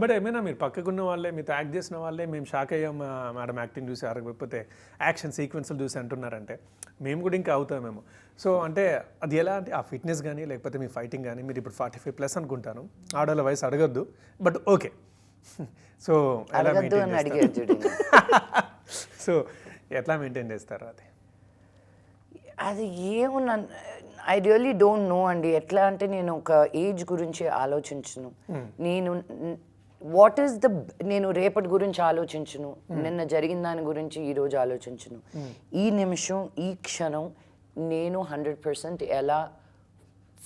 But ఏమైనా మీరు పక్కకున్న వాళ్ళే మీతో యాక్ట్ చేసిన వాళ్ళే మేము షాక్ అయ్యాం మేడం యాక్టింగ్ చూసి లేకపోతే యాక్షన్ సీక్వెన్స్లు చూసి అంటున్నారంటే మేము కూడా ఇంకా అవుతామేమో. సో అంటే అది ఎలా అంటే ఆ ఫిట్నెస్ కానీ లేకపోతే మీ ఫైటింగ్ కానీ మీరు ఇప్పుడు 45+ అనుకుంటాను, ఆడవాళ్ళ వయసు అడగద్దు బట్ ఓకే. సో సో ఎట్లా మెయింటైన్ చేస్తారు అది? అది ఏమన్నా ఐ రియలీ డోంట్ నో అండి. ఎట్లా అంటే నేను ఒక ఏజ్ గురించి ఆలోచించను. నేను వాట్ ఈస్ ద నేను రేపటి గురించి ఆలోచించను, నిన్న జరిగిన దాని గురించి ఈరోజు ఆలోచించను. ఈ నిమిషం ఈ క్షణం నేను 100% ఎలా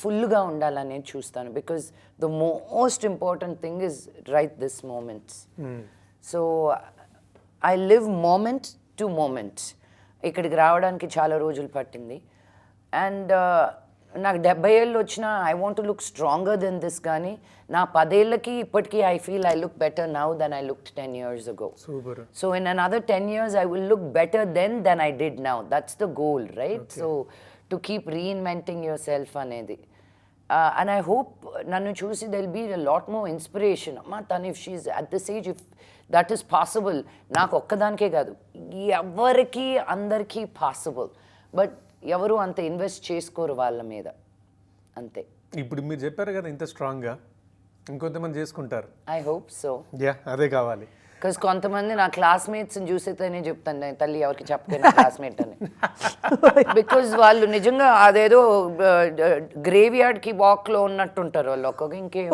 ఫుల్గా ఉండాలనేది చూస్తాను. Because the most important thing is right this moments. So I live moment to moment. ఇక్కడికి రావడానికి చాలా రోజులు పట్టింది. అండ్ నాకు 70 ఏళ్ళు వచ్చినా I want to look stronger then this. కానీ నా 10 ఏళ్ళకి ఇప్పటికీ I feel I look better now then I looked 10 years ago. So in another 10 years I will look better then than I did now. That's the goal, right? Okay. So to keep reinventing yourself అనేది. And I hope నన్ను చూసి there will be a lot more inspiration. అమ్మా తను if she's at this age, if that is possible, నాకు ఒక్కదానికే కాదు ఎవరికి అందరికీ పాసిబుల్. బట్ ఎవరు అంత ఇన్వెస్ట్ చేసుకోరు వాళ్ళ మీద, అంతే. ఇప్పుడు మీరు చెప్పారు కదా ఇంత స్ట్రాంగ్గా, ఇంకొంతమంది చేసుకుంటారు. I hope so. యా అదే కావాలి. బికాస్ కొంతమంది నా క్లాస్మేట్స్ని చూసేతేనే చెప్తాను నేను తల్లి ఎవరికి చెప్పలేను క్లాస్మేట్ అని. బికాజ్ వాళ్ళు నిజంగా అదేదో గ్రేవ్ యార్డ్కి వాక్లో ఉన్నట్టుంటారు వాళ్ళు. ఒక్కొక్క ఇంకేం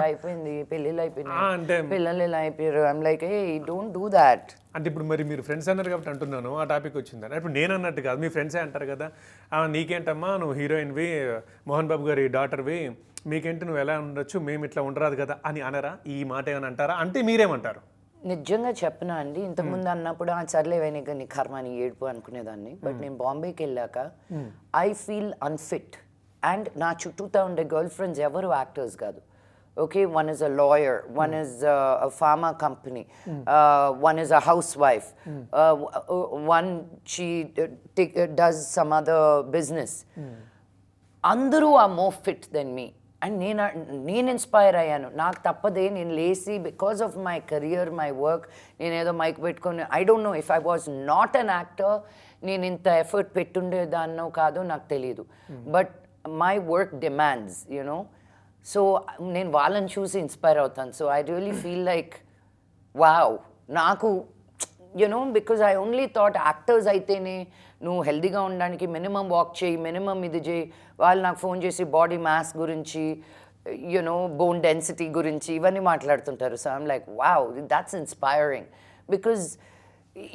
అయిపోయింది, పెళ్ళిళ్ళు అయిపోయినాయి, పిల్లలు ఇలా అయిపోయారు. I'm like A don't do that. అంటే ఇప్పుడు మరి మీరు ఫ్రెండ్స్ అన్నారు కాబట్టి అంటున్నాను, ఆ టాపిక్ వచ్చిందని. ఇప్పుడు నేను అన్నట్టు కాదు, మీ ఫ్రెండ్సే అంటారు కదా, నీకేంటమ్మా నువ్వు హీరోయిన్వి, మోహన్ బాబు గారి డాటర్వి, మీకేంటి నువ్వు ఎలా ఉండొచ్చు, మేము ఇట్లా ఉండరాదు కదా అని అనరా? ఈ మాట ఏమైనా అంటారా? అంటే మీరేమంటారు? నిజంగా చెప్పనా అండి, ఇంతకుముందు అన్నప్పుడు సర్లే వెనక నీ కర్మ నీ ఏడుపు అనుకునేదాన్ని. బట్ నేను బాంబేకి వెళ్ళాక ఐ ఫీల్ అన్ఫిట్. అండ్ నా చుట్టూతా ఉండే గర్ల్ ఫ్రెండ్స్ ఎవరు యాక్టర్స్ కాదు. Okay, one is a lawyer, one is a pharma company, one is a housewife, one she does some other business. Andaru are more fit than me. And నేను inspire అయ్యాను. నాకు తప్పదే, నేను లేసి because of my career, my work, నేను ఏదో mike పెట్టుకొని I don't know if I was not an actor నేను ఇంత ఎఫర్ట్ పెట్టుండేదాన్నో కాదో నాకు తెలియదు. But my work demands you know. So నేను వాళ్ళని చూసి ఇన్స్పైర్ అవుతాను. So I really feel like wow. నాకు you know because I only thought actors అయితేనే నువ్వు హెల్దీగా ఉండడానికి మినిమం వాక్ చేయి, మినిమం ఇది చేయి. వాళ్ళు నాకు ఫోన్ చేసి బాడీ మాస్ గురించి, యునో బోన్ డెన్సిటీ గురించి ఇవన్నీ మాట్లాడుతుంటారు. So I'm like wow, that's inspiring. Because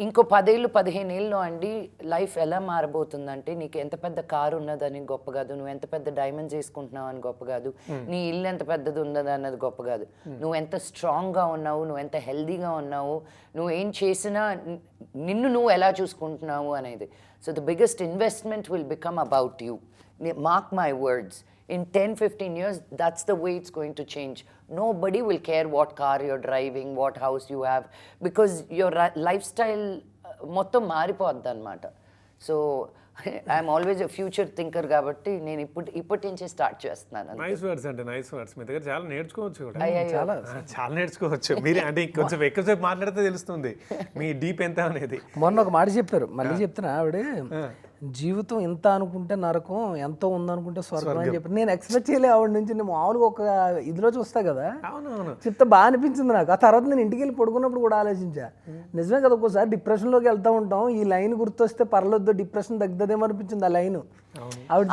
ఇంకో 10 ఏళ్ళు 15 ఏళ్ళు అండి లైఫ్ ఎలా మారబోతుందంటే, నీకు ఎంత పెద్ద కారు ఉన్నదని గొప్ప కాదు, నువ్వు ఎంత పెద్ద డైమండ్స్ వేసుకుంటున్నావు అని గొప్ప కాదు, నీ ఇల్లు ఎంత పెద్దది ఉన్నది అన్నది గొప్ప కాదు. నువ్వు ఎంత స్ట్రాంగ్గా ఉన్నావు, నువ్వు ఎంత హెల్దీగా ఉన్నావు, నువ్వు ఏం చేసినా నిన్ను నువ్వు ఎలా చూసుకుంటున్నావు అనేది. So the biggest investment will become about you. Mark my words. In 10-15 years, that's the way it's going to change. Nobody will care what car you're driving, what house you have, because your lifestyle మొత్తం మారిపోద్ది అనమాట. So I'm always a future thinker కాబట్టి నేను ఇప్పటి నుంచే start చేస్తున్నాను. Nice words అంటే nice words. మీ దగ్గర చాలా నేర్చుకోవచ్చు కూడా, చాలా నేర్చుకోవచ్చు. మీరే అంటే కొంచెం ఎక్కువసేపు మాట్లాడితే తెలుస్తుంది మీ డీప్ ఎంత అనేది. మొన్న ఒక మాట చెప్పారు, మళ్ళీ చెప్తున్నా. ఆవిడ జీవితం ఇంత అనుకుంటే నరకం, ఎంతో ఉందనుకుంటే స్వర్గం అని చెప్పి నేను ఎక్స్పెక్ట్ చేయలే ఆవిడ నుంచి. నేను మామూలుగా ఒక ఇదిలో చూస్తా కదా, చెప్తే బాగా అనిపించింది నాకు. ఆ తర్వాత నేను ఇంటికి వెళ్ళి పడుకున్నప్పుడు కూడా ఆలోచించా, నిజమే కదా ఒక్కోసారి డిప్రెషన్లోకి వెళ్తూ ఉంటాం, ఈ లైన్ గుర్తొస్తే పర్లేదు డిప్రెషన్ తగ్గుతుందేమో అనిపించింది ఆ లైన్. ఆవిడ